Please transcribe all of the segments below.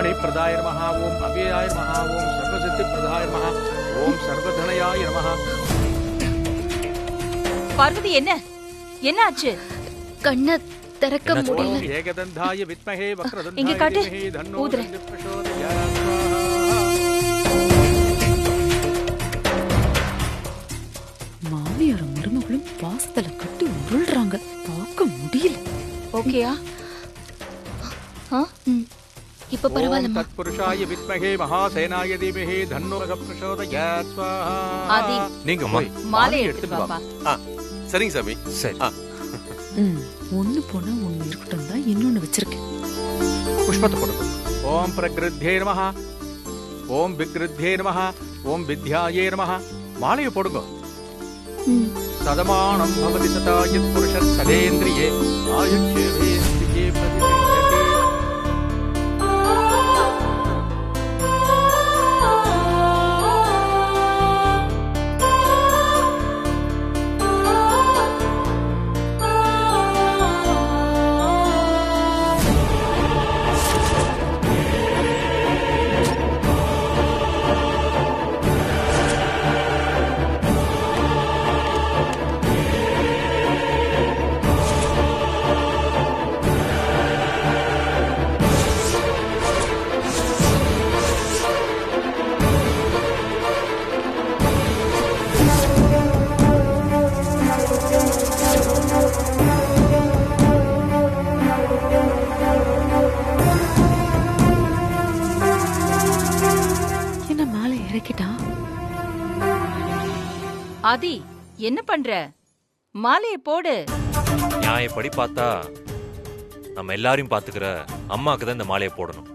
மணிப்பிரதாய நமஹ, ஓம் அவ்யயாய நமஹ, ஓம் சர்வசித்தி பிரதாய நமஹ, ஓம் சர்வதனயாய நமஹ. பார்வதி, என்ன ஆச்சு? கண்ண திறக்க முடியல. ஏகதந்தாய வித்மஹே இங்க வக்ரதுண்டாய காட்டு. தீமஹி தன்னோ ஊதுறேன். தந்தி பிரசோதயாத். மாமியாரும் மருமகளும் வாசத்துல கட்டி உருள்றாங்க. பார்க்க முடியல. ஓகேயா? இப்ப பரவாயில்லம்மா. ஓம் தத்புருஷாய வித்மஹே மகாசேனாய தீமஹி தன்னோ பிரசோதயாத் ஸ்வாஹா. ஆதி, நீங்க போய் மாலை எடுத்துட்டு வாப்பா. சரிங்க சாமி. சரி. ஒண்ணு போனா ஒண்ணு இருக்கட்டும் தான் இன்னொன்னு வச்சிருக்கேன். புஷ்பத்தை கொடுங்க. ஓம் பிரகிருத்யே நமஹ, ஓம் விக்ருத்யே நமஹ, ஓம் வித்யாயே நமஹ. மாலையை போடுங்க. சதமானம் பவதி சதாயத் புருஷ சதேந்திரியே ஆயுஷ்யேவேந்திரியே பிரதிஷ்டதே. என்ன மாலை இறக்கிட்டான்? ஆதி, என்ன பண்ற? மாலையை போடு. நியாயப்படி பார்த்தா நம்ம எல்லாரையும் பாத்துக்கிற அம்மாக்கு தான் இந்த மாலையை போடணும்.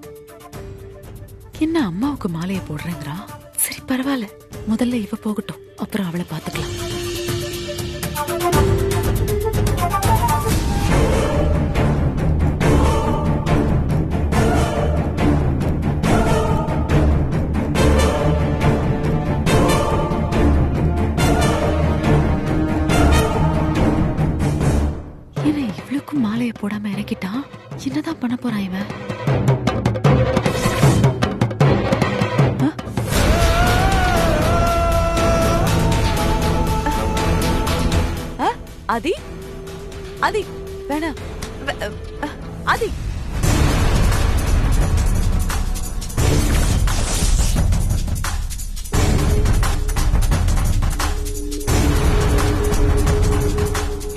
என்ன அம்மாவுக்கு மாலையை போடுறேங்கிறா? சரி பரவாயில்ல, முதல்ல இவ போகட்டும், அப்புறம் அவளை பாத்துக்கலாம். என்ன இவளுக்கும் மாலையை போடாம இறக்கிட்டான்? என்னதான் பண்ண போறான் இவன்? ஆதி, ஆதி வேணாம். ஆதி,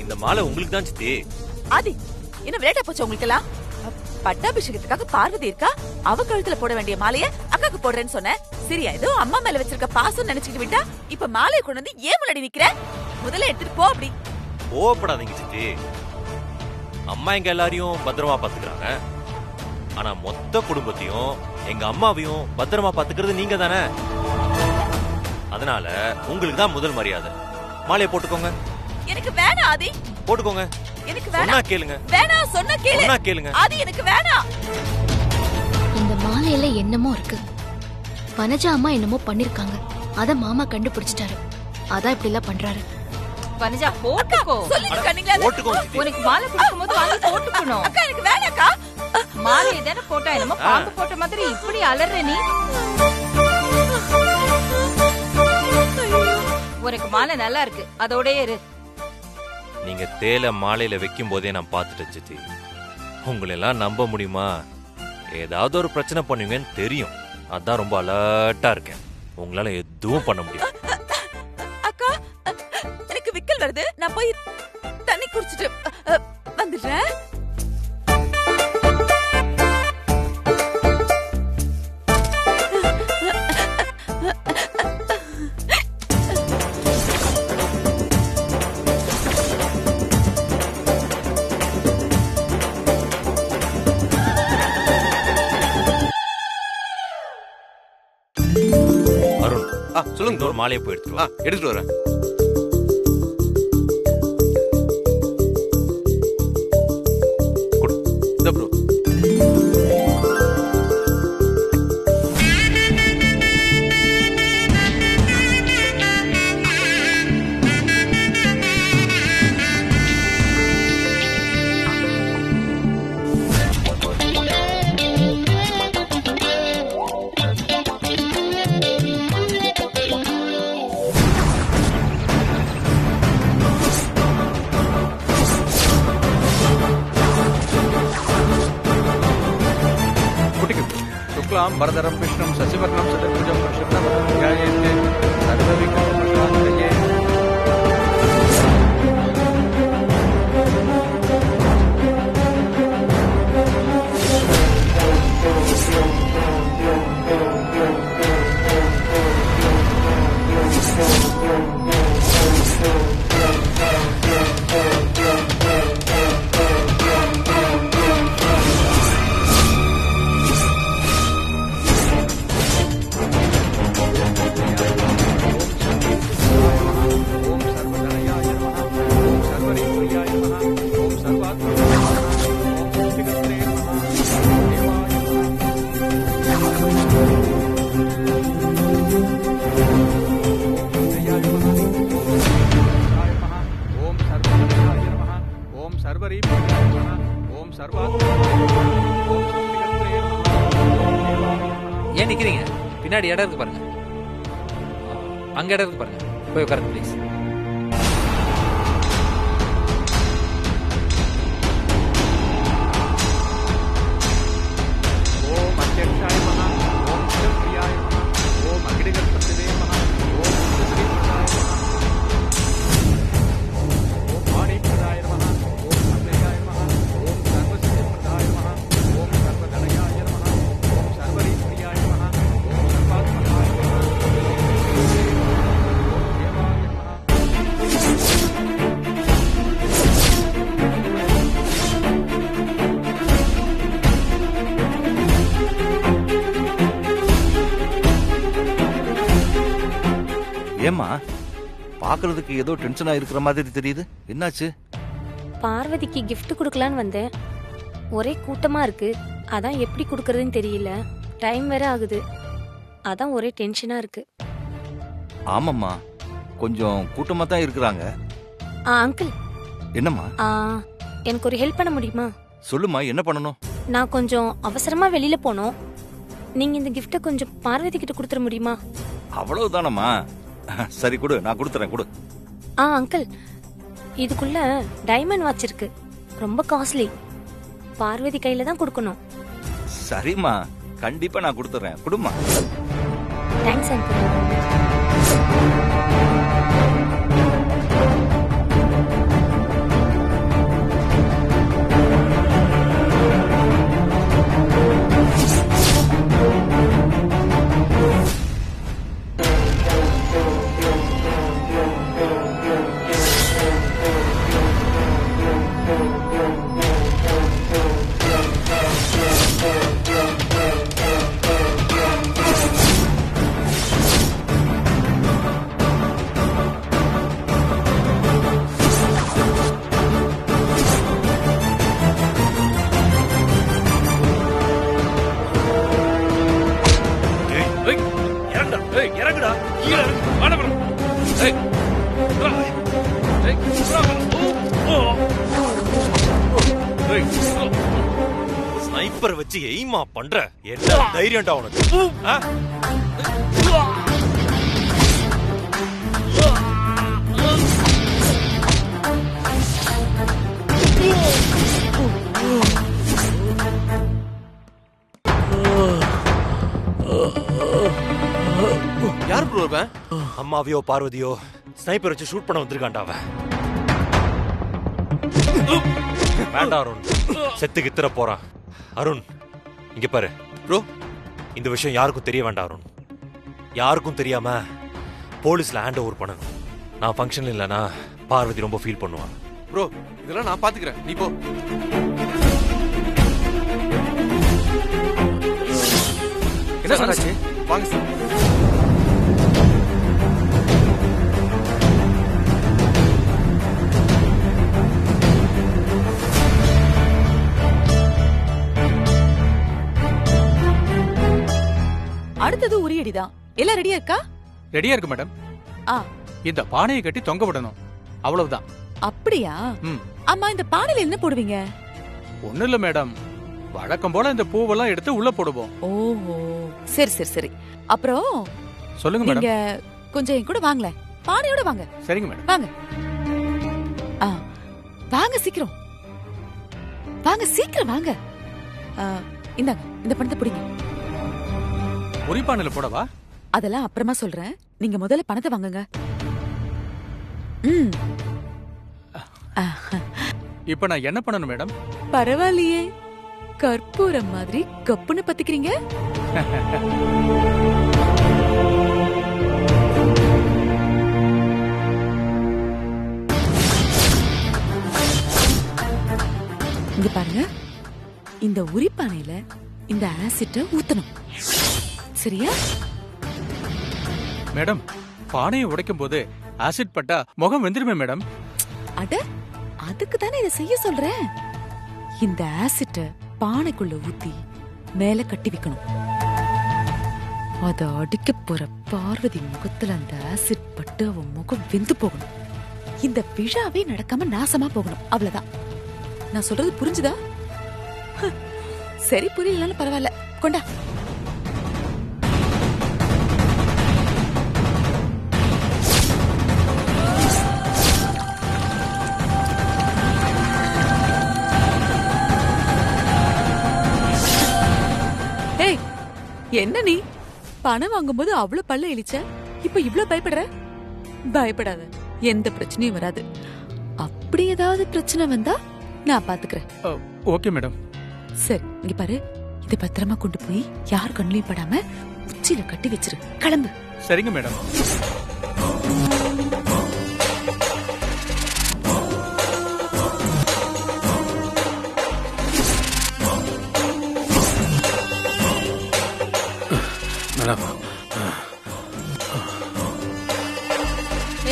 இந்த மாலை உங்களுக்கு தான் சித்தி. ஆதி, என்ன விளையாட்ட போச்சு உங்களுக்கு எல்லாம்? பட்டாபிஷேகத்துக்காக பார்வதி இருக்கா, அவ கழுத்துல போட வேண்டிய மாலைய அக்காக்கு போடுறேன்னு சொன்ன. சரியா, ஏதோ அம்மா மேல வச்சிருக்க பாசம் நினைச்சுக்கிட்டு விட்டா இப்ப மாலையை கொண்டு வந்து ஏன் முன்னாடி நிக்கிற? முதல்ல எடுத்துட்டு போ. அப்படி கோவப்படாதீங்க சித்தி. அம்மா எங்க எல்லாரையும் பத்திரமா பாத்துக்கிறாங்க. ஆனா மொத்த குடும்பத்தையும் எங்க அம்மாவையும் பத்திரமா பாத்துக்கிறது நீங்க தானே. அதனால உங்களுக்கு தான் முதல் மரியாதை. மாலையை போட்டுக்கோங்க. எனக்கு வேணாம் ஆதி. போட்டுக்கோங்க. எனக்கு சொன்னா வேணாம். கேளுங்க. வேணாம், சொன்னா கேளு. சொன்னா கேளுங்க. ஆதி, எனக்கு வேணாம். இந்த மாலையில என்னமோ இருக்கு. வனஜா அம்மா என்னமோ பண்ணிருக்காங்க. அத மாமா கண்டுபிடிச்சிட்டாரு. அதான் இப்படி எல்லாம் பண்றாரு. வனஜா, போட்டுக்கோ. சொல்லிட்டு கண்ணீங்களா? போட்டுக்கோங்க சித்தி. உனக்கு மாலை கொடுக்கும்போது வாங்கி போட்டுக்கணும். அக்கா, எனக்கு வேணாக்கா. மாலை தானே போட்டா, என்னமோ பாம்பு போட்ட மாதிரி இப்படி அலற நீ. உனக்கு மாலை நல்லா இருக்கு, அதோடயே இரு. நீங்க தேலை மாலையில வைக்கும் போதே நான் பார்த்துட்டேன் சித்தி. உங்களை எல்லாம் நம்ப முடியுமா? ஏதாவது ஒரு பிரச்சனை பண்ணுவீங்கன்னு தெரியும். அதான் ரொம்ப அலர்ட்டா இருக்கேன். உங்களால எதுவும் பண்ண முடியும். அக்கா, எனக்கு விக்கல் வருது. நான் போய் தண்ணி குடிச்சிட்டு வந்துடுறேன். அருண், சொல்லுங்க. இன்னொரு மாலையை போய் எடுத்துட்டு வா. எடுத்துட்டு வரேன். இந்த ப்ரோ. शुक्लां वरदरं विष्णुं शशिवर्णं चतुर्भुजं प्रसन्नं ध्यायेत् सर्वविघ्नोपशान्तये। ஏன் நிக்கிறீங்க? பின்னாடி இடம் இருக்கு பாருங்க, அங்க இடம் இருக்கு பாருங்க, போய் உட்காருங்க ப்ளீஸ். ஓம் அத்தியக்ஷாய நமः. ஓம் சிவப்பிரியாய நமः. ஓம் அகிடிகல்பதிவே நமः. ஓம் சிவஸ்ரீபிரதாய நமः. ஓம் வாணிபிரதாய நமः. ஓம் அவ்யயாய நமः. ஓம் சர்வசித்திபிரதாய நமः. ஓம் சர்வதனயாய நமः. ஓம் சர்வரீபிரியாய நமः. ஓம் சர்வாத்மனாய நமः. ஓம் தேவாய நமः. ஏம்மா பாக்குறதுக்கு ஏதோ டென்ஷனா இருக்கிற மாதிரி தெரியுது, என்னாச்சு? பார்வதிக்கு gift கொடுக்கலான்னு வந்தேன். ஒரே கூட்டமா இருக்கு, அதான் எப்படி கொடுக்கறதுன்னு தெரியல. டைம் வேற ஆகுது, அதான் ஒரே டென்ஷனா இருக்கு. ஆமாம்மா, கொஞ்சம் கூட்டமா தான் இருக்கிறாங்க. அங்கிள், என்னம்மா? எனக்கு ஒரு ஹெல்ப் பண்ண முடியுமா? சொல்லுமா, என்ன பண்ணணும்? நான் கொஞ்சம் அவசரமா வெளியில போனோம். நீங்க இந்த கிஃப்ட கொஞ்சம் பார்வதி கிட்ட கொடுத்துட முடியுமா? அவ்வளவுதானம்மா? சரி கொடு, நான் கொடுத்துறேன், கொடு. அங்கிள், இதுக்குள்ள டைமண்ட் வாட்ச் இருக்கு, ரொம்ப காஸ்ட்லி. பார்வதி கையில தான் கொடுக்கணும். சரிம்மா, கண்டிப்பா நான் கொடுத்துறேன், கொடுமா. Thanks uncle. ஸ்னைப்பர் வச்சு எய்மா பண்ற, என்ன தைரியம்டா உனக்கு? யார் ப்ரோ இருப்பேன்? அம்மாவையோ பார்வதியோ ஸ்னைப்பர் வச்சு ஷூட் பண்ண வந்திருக்கான்டா அவன். வேண்டாம் அருண், செத்து கித்துற போறான். அருண் இங்க பாரு ப்ரோ, இந்த விஷயம் யாருக்கும் தெரிய வேண்டாம் அருண். யாருக்கும் தெரியாம போலீஸ்ல ஹேண்ட் ஓவர் பண்ணணும். நான் ஃபங்க்ஷன்ல இல்லனா பார்வதி ரொம்ப ஃபீல் பண்ணுவான். ப்ரோ இதெல்லாம் நான் பாத்துக்கிறேன், நீ போ. என்ன சொன்னாச்சு? வாங்க சார். அடுத்தது உரியடிதான். எல்லாம் ரெடியா இருக்கா? ரெடியா இருக்கு மேடம். இந்த பானையை கட்டி தொங்க விடணும், அவ்வளவுதான். அப்படியா? அம்மா, இந்த பானையில என்ன போடுவீங்க? ஒண்ணு இல்ல மேடம், வழக்கம் போல இந்த பூவெல்லாம் எடுத்து உள்ள போடுவோம். ஓஹோ, சரி சரி சரி. அப்புறம் சொல்லுங்க மேடம். நீங்க கொஞ்சம் என் கூட வாங்களேன், பானையோட வாங்க. சரிங்க மேடம். வாங்க வாங்க, சீக்கிரம் வாங்க, சீக்கிரம் வாங்க. இந்தாங்க, இந்த பணத்தை பிடிங்க. உரிப்பானையில போடவா? அதெல்லாம் அப்புறமா சொல்றேன். நீங்க முதல்ல பணத்தை வாங்குங்க. இப்ப நான் என்ன பண்ணணும் மேடம்? பரவாயில்லையே, கற்பூரம் மாதிரி கப்புன்னு பத்திக்கிறீங்க. இங்க பாருங்க, இந்த உரிப்பானையில இந்த ஆசிட்ட ஊத்தணும். சரியா? மேடம், பானையை உடைக்கும் போது ஆசிட் பட்டா முகம் வெந்துருமே மேடம். அட, அதுக்கு தானே இதை செய்ய சொல்றேன். இந்த ஆசிட்ட பானைக்குள்ள ஊத்தி மேல கட்டி வைக்கணும். அத அடிக்க போற பார்வதி முகத்துல அந்த ஆசிட் பட்டு அவ முகம் வெந்து போகணும். இந்த விழாவே நடக்காம நாசமா போகணும். அவ்வளவுதான். நான் சொல்றது புரிஞ்சுதா? சரி, புரியலன்னு பரவாயில்ல, கொண்டா. என்ன நீ பணம் வாங்கும்போது அவ்வளவு பல்ல இழிச்ச, இப்ப இவ்ளோ பயப்படுற? பயப்படாத, எந்த பிரச்சனையும் வராது. அப்படி ஏதாவது பிரச்சனை வந்தா நான் பாத்துக்கிறேன். Okay madam. சரி, இங்க பாரு, இத பத்திரமா கொண்டு போய் யார் கண்ணிலையும் படாம உச்சியில கட்டி வச்சிரு. கிளம்பு. சரிங்க மேடம்.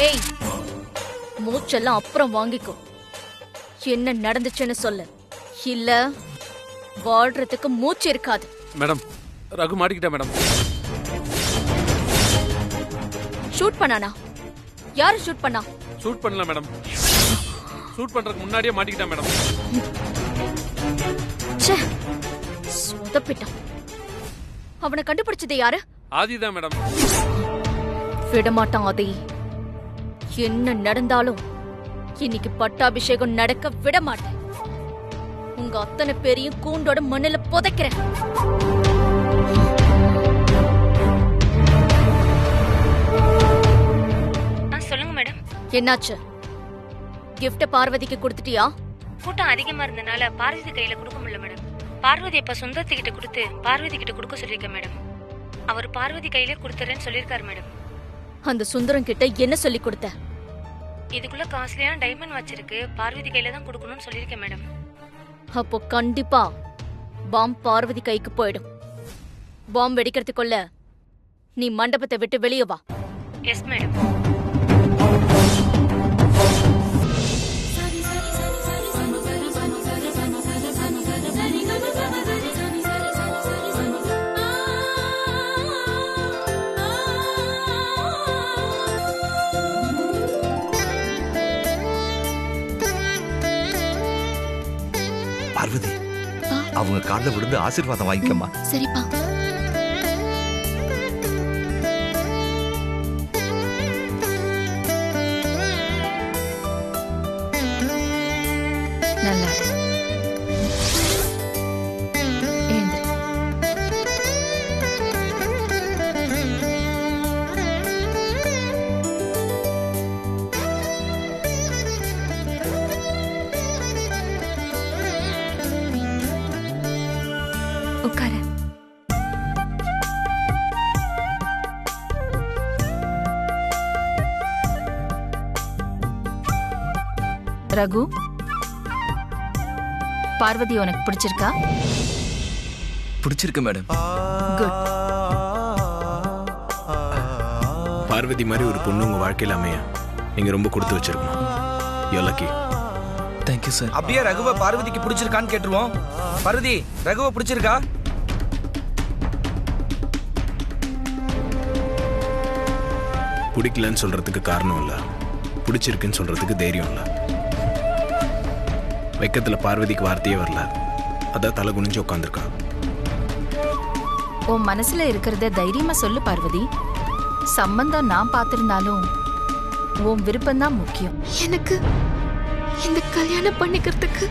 ஏய், மூச்செல்லாம் அப்புறம் வாங்கிக்கோ. என்ன நடந்துச்சுன்னு சொல்லு, இல்ல வாழ்றதுக்கு மூச்சு இருக்காது. மேடம், ரகு மாட்டிக்கிட்டா மேடம். ஷூட் பண்ணானா? யாரு ஷூட் பண்ணா? ஷூட் பண்ணல மேடம். ஷூட் பண்றதுக்கு முன்னாடியே மாட்டிக்கிட்டா மேடம். சொதப்பிட்டான். அவனை கண்டுபிடிச்சது யாரு? ஆதிதான் மேடம். விடமாட்டான் ஆதி. என்ன நடந்தாலும் இன்னைக்கு பட்டாபிஷேகம் நடக்க விட மாட்டேன். உங்க அத்தனை பேரையும் கூண்டோட மண்ணில புதைக்கிறேன். சொல்லுங்க மேடம். என்னாச்சு? கிஃப்ட பார்வதிக்கு கொடுத்துட்டியா? கூட்டம் அதிகமா இருந்தனால பார்வதி கையில கொடுக்க முடியல மேடம். பார்வதி இப்ப சுந்தரத்து கிட்ட கொடுத்து பார்வதி கிட்ட கொடுக்க சொல்லிருக்கேன் மேடம். அவர் பார்வதி கையிலே கொடுத்துறேன்னு சொல்லிருக்காரு மேடம். அந்த சுந்தரம் கிட்ட என்ன சொல்லி கொடுத்த? இதுக்குள்ள காஸ்ட்லியான டைமண்ட் வச்சிருக்கு, பார்வதி கையில தான் கொடுக்கணும்னு சொல்லிருக்கேன் மேடம். அப்போ கண்டிப்பா பாம் பார்வதி கைக்கு போயிடும். பாம் வெடிக்கிறதுக்குள்ள நீ மண்டபத்தை விட்டு வெளியே வா. Yes madam. பார்வதி, அவங்க கால்ல விழுந்து ஆசீர்வாதம் வாங்கிக்கம்மா. சரிப்பா. நல்லா உட்கார. ரகு, பார்வதி உனக்கு பிடிச்சிருக்கா? பிடிச்சிருக்கு மேடம். குட். பார்வதி மாதிரி ஒரு பொண்ணு உங்க வாழ்க்கையில அமைய நீங்க ரொம்ப கொடுத்து வச்சிருக்கணும். You lucky. Thank you sir. அப்படியே ரகுவை பார்வதிக்கு பிடிச்சிருக்கான்னு கேட்டுருவோம். பார்வதி, ரகுவை பிடிச்சிருக்கா? பிடிக்கலன்னு சொல்றதுக்கு காரணம் இல்ல, பிடிச்சிருக்குன்னு சொல்றதுக்கு தைரியம் இல்ல. வெக்கத்துல பார்வதிக்கு வார்த்தையே வரல, அதான் தலை குனிஞ்சு உட்காந்துருக்கா. உன் மனசுல இருக்கிறத தைரியமா சொல்லு பார்வதி. சம்பந்தம் நான் பார்த்திருந்தாலும் உன் விருப்பம் தான் முக்கியம். எனக்கு இந்த கல்யாணம் பண்ணிக்கிறதுக்கு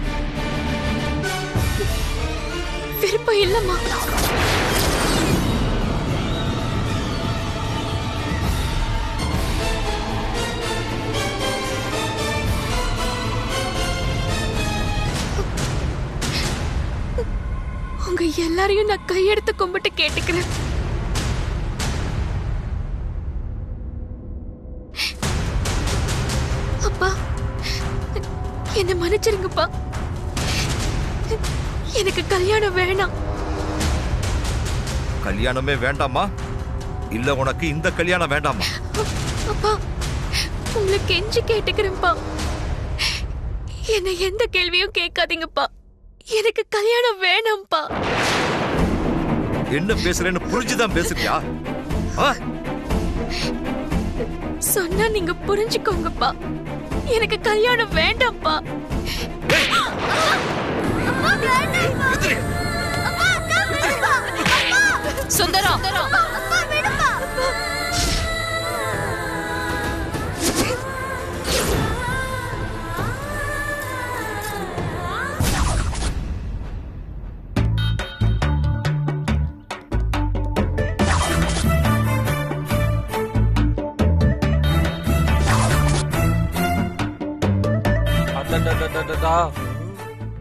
விருப்பம் இல்லம்மா. உங்க எல்லாரையும் நான் கையெடுத்து கும்பிட்டு கேட்டுக்கிறேன். அப்பா, என்ன மன்னிச்சிருங்கப்பா. எனக்கு கல்யாணம் வேணாம். கல்யாணமே வேண்டாமா? இல்ல உனக்கு இந்த கல்யாணம் வேண்டாமா? அப்பா, உங்களை கெஞ்சி கேட்டுக்கிறேன்ப்பா. என்ன எந்த கேள்வியும் கேட்காதீங்கப்பா. எனக்கு கல்யாணம் வேணாம்ப்பா. என்ன பேசுறேன்னு புரிஞ்சுதான் பேசுறியா? சொன்னா நீங்க புரிஞ்சுக்கோங்கப்பா. எனக்கு கல்யாணம் வேண்டாம்ப்பா. சுந்தரம்,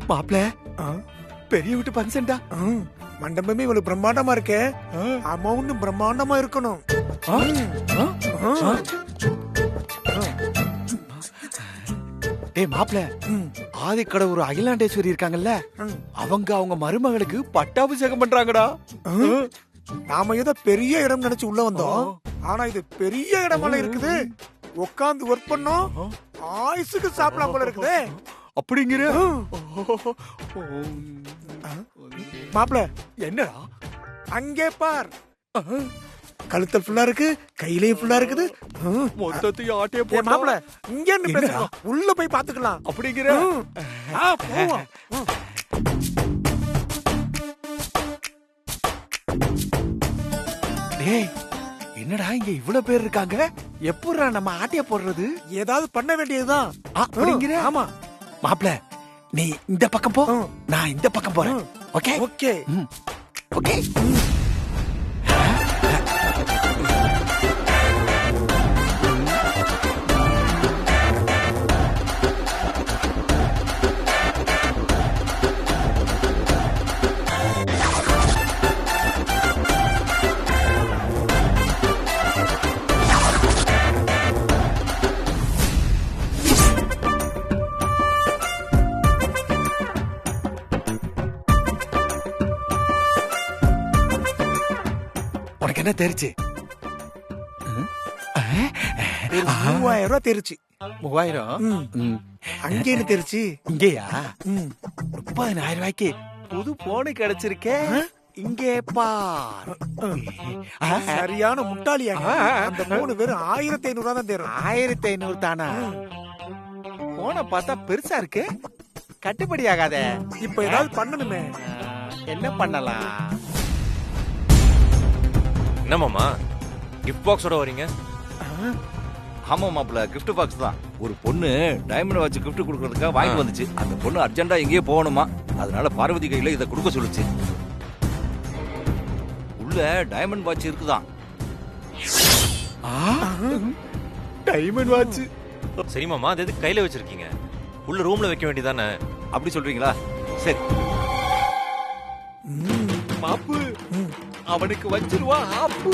மாப்ள, பெரிய வீட்டு பங்கன்டா. மண்டபமே இவ்வளவு பிரம்மாண்டமா இருக்கே, அமௌண்ட் பிரம்மாண்டமா இருக்கணும். டேய் மாப்ள, ஆதிக்கடவுர் அகிலாண்டேஸ்வரி இருக்காங்கல்ல, அவங்க மருமகளுக்கு பட்டாபிஷேகம் பண்றாங்கடா. நாம ஏதோ பெரிய இடம் நினைச்சு உள்ள வந்தோம், ஆனா இது பெரிய இடமெல்லாம் இருக்குது. உட்காந்து ஒர்க் பண்ணோம், ஆயுசுக்கு சாப்பிடலாம் போல இருக்குது. அப்படிங்கிற மாப்ள, என்னடா அங்கே பார், கழுத்தல் ஃபுல்லா இருக்கு, கையிலேயும் ஃபுல்லா இருக்குது. மொத்தத்தையும் ஆட்டே போ மாப்ள. இங்க இருந்து பேசுறோம், உள்ள போய் பாத்துக்கலாம். அப்படிங்கிற போவோம். டேய், என்னடா இங்க இவ்வளவு பேர் இருக்காங்க? எப்படா நம்ம ஆட்டைய போடுறது? ஏதாவது பண்ண வேண்டியதுதான். அப்படிங்கிற? ஆமா மாப்ள, நீ இந்த பக்கம் போ, நான் இந்த பக்கம் போறேன். Okay okay okay. உனக்கு என்ன தெரிச்சு? 3000 ரூபாய் தெரிச்சு. 3000? அங்கே என்ன தெரிச்சு? இங்கேயா? 30,000 ரூபாய்க்கு புது போனு கிடைச்சிருக்கே. இங்கே பார். சரியான முட்டாளியா? அந்த போனு வெறும் 1500 ரூபாய் தான் தேரும். 1500 தானா? போன பார்த்தா பெருசா இருக்கு, கட்டுப்படி ஆகாத. இப்ப ஏதாவது பண்ணணுமே. என்ன பண்ணலாம்? என்ன மாமா கிஃப்ட் பாக்ஸோட வரீங்க? ஆமா மாப்ள, கிஃப்ட் பாக்ஸ் தான். ஒரு பொண்ணு டைமண்ட் வாட்ச் கிஃப்ட் கொடுக்கறதுக்காக வாங்கி வந்துச்சு. அந்த பொண்ணு அர்ஜென்ட்டா எங்கேயோ போகணுமா, அதனால பார்வதி கையில இதை கொடுக்க சொல்லுச்சு. உள்ள டைமண்ட் வாட்ச் இருக்குதான். Diamond watch? சரி மாமா, அது எதுக்கு கையில வச்சிருக்கீங்க? உள்ள ரூம்ல வைக்க வேண்டியதானே? அப்படி சொல்றீங்களா? சரி மாப்பு, அவனுக்கு வச்சிருவா ஆப்பு.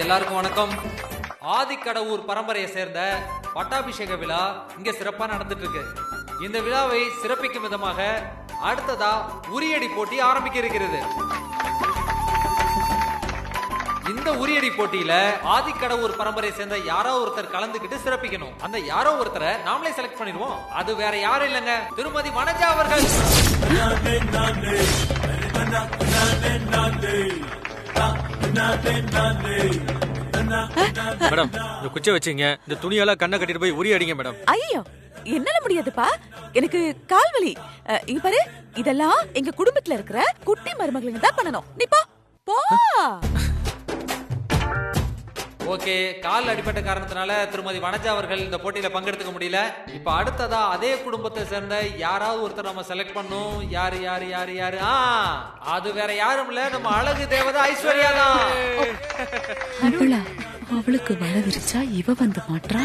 எல்லாருக்கும் வணக்கம். ஆதிக்கடவுர் பரம்பரையை சேர்ந்த பட்டாபிஷேக விழா இங்க சிறப்பா நடந்துட்டு இருக்கு. இந்த விழாவை சிறப்பிக்கும் விதமாக அடுத்ததா உரியடி போட்டி ஆரம்பிக்க இருக்கிறது. இந்த உரியடி போட்டியில ஆதிக்கடவுர் பரம்பரை சேர்ந்த யாரோ ஒருத்தர் கலந்துக்கிட்டு சிறப்பிக்கணும். அந்த யாரோ ஒருத்தரை நாமளே செலக்ட் பண்ணிடுவோம். அது வேற யாரும் இல்லைங்க, திருமதி வனஜா அவர்கள். மேடம், இந்த குச்சை வச்சீங்க, இந்த துணியெல்லாம் கண்ணை கட்டிட்டு போய் உரி அடிங்க மேடம். ஐயோ, என்னால முடியாதுப்பா, எனக்கு கால் வலி. இங்க பாரு, இதெல்லாம் எங்க குடும்பத்துல இருக்கிற குட்டி மருமகளுங்க தான் பண்ணணும். நீ போ போ. ஓகே, கால் அடிப்பட்ட காரணத்தினால திருமதி வனஜா அவர்கள் இந்த போட்டியில பங்கெடுத்துக்க முடியல. இப்ப அடுத்ததா அதே குடும்பத்தை சேர்ந்த யாராவது ஒருத்தர் நம்ம செலக்ட் பண்ணும். யாரு யாரு யாரு யாரு? அது வேற யாரும் இல்ல, நம்ம அழகு தேவதை ஐஸ்வர்யா தான். அவளுக்கு வலை விரிச்சா இவ வந்து மாட்றா.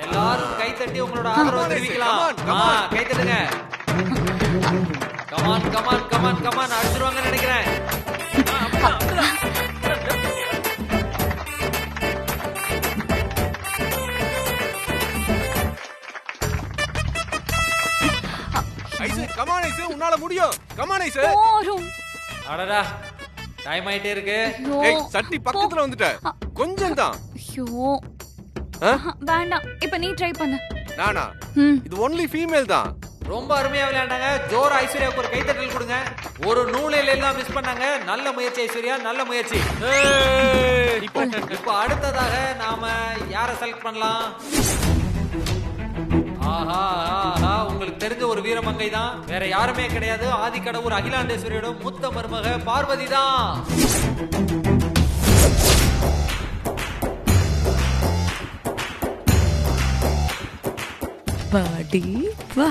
எல்லாரும் கை தட்டி உங்களோட ஆதரவு தெரிவிக்கலாம். கை தட்டுங்க. கமான் கமான் கமான் கமான் அடிச்சிருவாங்கன்னு நினைக்கிறேன். ஐசு கமான் ஐசு உன்னால முடியும். Come on ice. அடடா டைம் ஆயிட்டே இருக்கு. ஏய் சட்டி பக்கத்துல வந்துட்ட. கொஞ்சம் தான். ஐயோ வேண்டாம், இப்ப நீ ட்ரை பண்ணு. நானா? இது ஒன்லி ஃபீமேல் தான். ரொம்ப அருமையா விளையாண்டாங்க. ஜோர் ஐஸ்வர்யாவுக்கு ஒரு கைத்தட்டல் கொடுங்க. ஒரு நூலையில எல்லாம் மிஸ் பண்ணாங்க. நல்ல முயற்சி ஐஸ்வர்யா, நல்ல முயற்சி. இப்போ அடுத்ததாக நாம யாரை செலக்ட் பண்ணலாம்? ஆஹா ஆஹா, உங்களுக்கு தெரிஞ்ச ஒரு வீரமங்கை தான், வேற யாருமே கிடையாது. ஆதிக்கடவுர் அகிலாண்டேஸ்வரியோட மூத்த மருமக பார்வதி தான். வாடி வா.